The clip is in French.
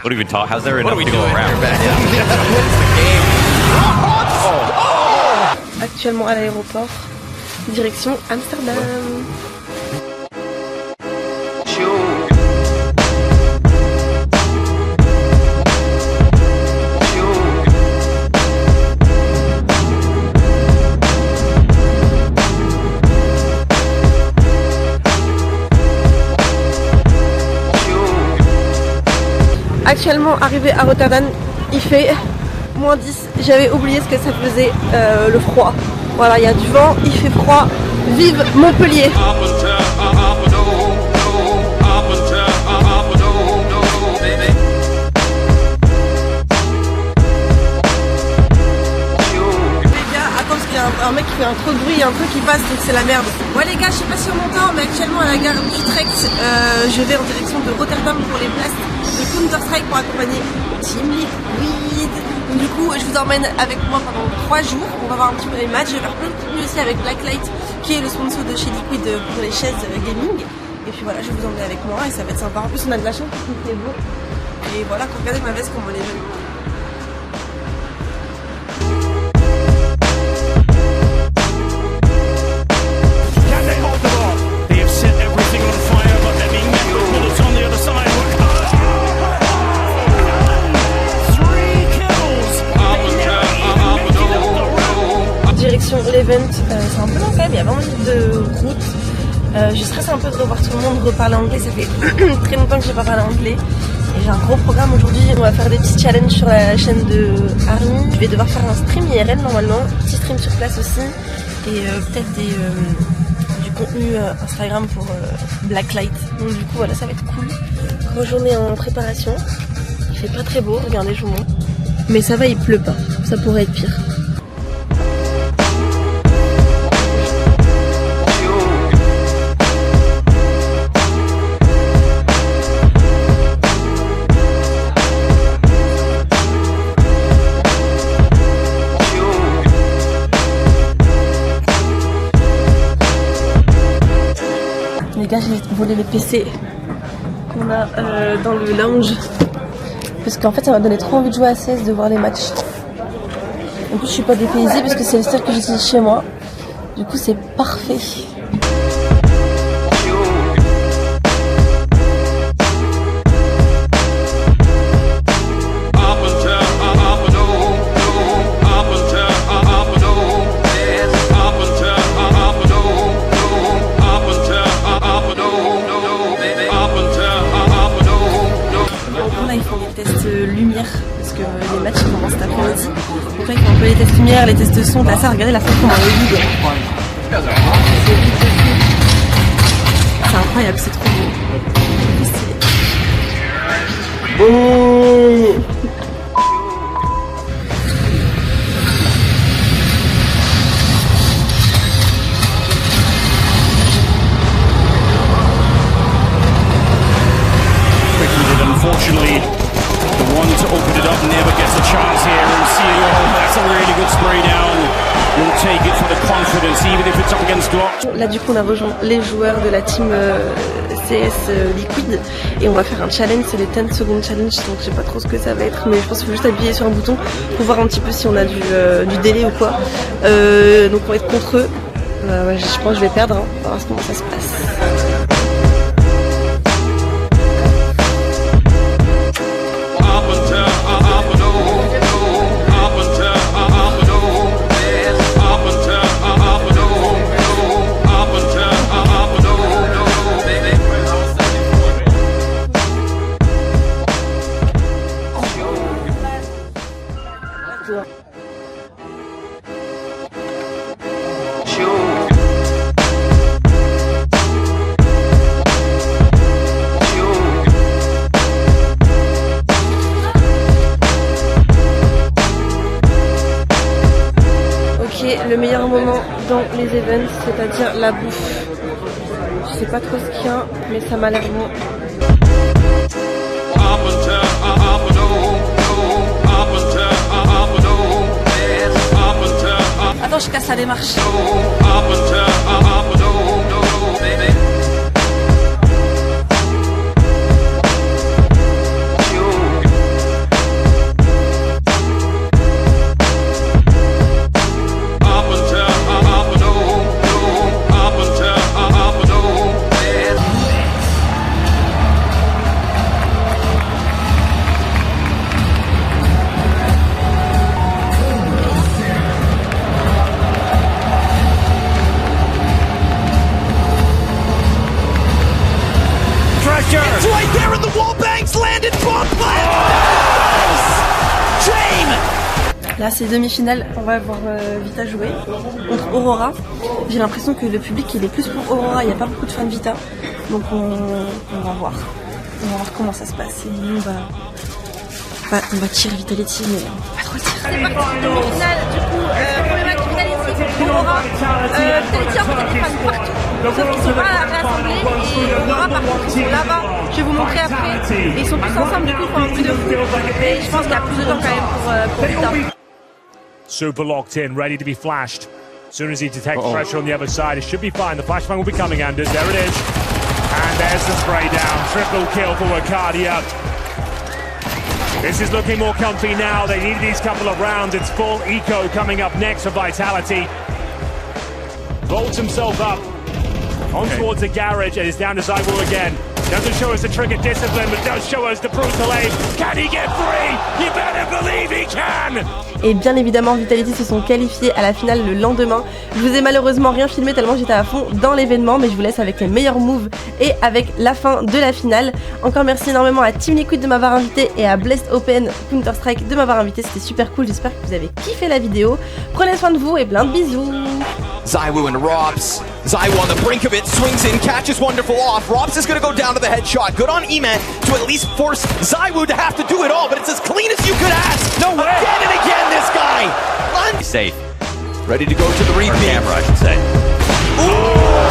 What have you taught? How's there enough to go around? Actuellement à l'aéroport, direction Amsterdam. Actuellement arrivé à Rotterdam, il fait moins 10. J'avais oublié ce que ça faisait le froid. Voilà, il y a du vent, il fait froid. Vive Montpellier! Un mec qui fait un trop de bruit, un truc qui passe, donc c'est la merde. Ouais les gars, je sais pas si on m'entend, mais actuellement à la gare d'Utrecht, je vais en direction de Rotterdam pour les places de Counter-Strike pour accompagner Team Liquid. Donc du coup, je vous emmène avec moi pendant 3 jours. On va voir un petit peu les matchs. Je vais faire plein de contenu aussi avec Blacklight, qui est le sponsor de chez Liquid pour les chaises gaming. Et puis voilà, je vais vous emmener avec moi et ça va être sympa. En plus, on a de la chance, il fait beau. Et voilà, regardez ma veste comme on est jeunes. L'event, c'est un peu long quand même, il y a 20 minutes de route. Je stresse un peu de revoir tout le monde reparler anglais, ça fait très longtemps que j'ai pas parlé anglais. Et j'ai un gros programme aujourd'hui, on va faire des petits challenges sur la chaîne de Army. Je vais devoir faire un stream IRL normalement, petit stream sur place aussi. Et peut-être du contenu Instagram pour Blacklight. Donc du coup voilà, ça va être cool. Grosse journée en préparation. Il fait pas très beau, regardez, je vous montre. Mais ça va, il pleut pas, ça pourrait être pire. Les gars, j'ai volé les PC qu'on a dans le lounge parce qu'en fait ça m'a donné trop envie de jouer à CS, de voir les matchs. En plus je suis pas dépaysée parce que c'est le seul que j'utilise chez moi, du coup c'est parfait. Lumière parce que les matchs commencent cet après-midi. Donc là ils font un peu les tests lumière, les tests son, là ça regardez la photo comment elle est vide. C'est incroyable, c'est trop beau. Oh unfortunately, the one to open it up never gets a chance here. And CEO, that's a really good spray down. Will take it for the confidence, even if it's up against Glock. Là, du coup, on a rejoint les joueurs de la team CS Liquid et on va faire un challenge. C'est les 10 secondes challenge, donc je sais pas trop ce que ça va être, mais je pense qu'il faut juste appuyer sur un bouton pour voir un petit peu si on a du délai ou quoi. Donc, on va être contre eux. Ouais, je pense que je vais perdre, hein. On va voir comment ça se passe. Le meilleur moment dans les events, c'est-à-dire la bouffe. Je sais pas trop ce qu'il y a, mais ça m'a l'air bon. Attends, je casse la démarche. Là, c'est demi-finale, on va voir Vita jouer contre Aurora. J'ai l'impression que le public il est plus pour Aurora, il n'y a pas beaucoup de fans de Vita. Donc on va voir. On va voir comment ça se passe. Et nous, on va tirer Vitality, mais on va pas trop le tirer. C'est parti, demi-finale, du coup, premier match Vitality contre Aurora. Vitality en fait, il y a des fans partout, sauf qu'ils ne sont pas réassemblés. Et Aurora, par contre, ils sont là-bas. Je vais vous montrer après. Et ils sont tous ensemble, du coup, ils font un truc de fou. Et je pense qu'il y a plus de temps quand même pour Vita. Super locked in, ready to be flashed. As soon as he detects pressure on the other side, it should be fine. The flashbang will be coming, Anders. There it is. And there's the spray down. Triple kill for Arcadia. This is looking more comfy now. They need these couple of rounds. It's full eco coming up next for Vitality. Volts himself up on towards the garage and is down to Zywu again. Doesn't show us the trigger discipline, but does show us the brutal aim. Can he get free? You better believe he can! Et bien évidemment, Vitality se sont qualifiés à la finale le lendemain. Je vous ai malheureusement rien filmé tellement j'étais à fond dans l'événement, mais je vous laisse avec les meilleurs moves et avec la fin de la finale. Encore merci énormément à Team Liquid de m'avoir invité et à Blessed Open Counter-Strike de m'avoir invité. C'était super cool, j'espère que vous avez kiffé la vidéo. Prenez soin de vous et plein de bisous. Zywu and Robs. Zywu on the brink of it, swings in, catches Wonderful off. Robs is going to go down to the headshot. Good on Eman to at least force Zywu to have to do it all, but it's as clean as you could ask. No way. Again and again, this guy. Safe. Ready to go to the Or repeat. camera, I should say. Ooh.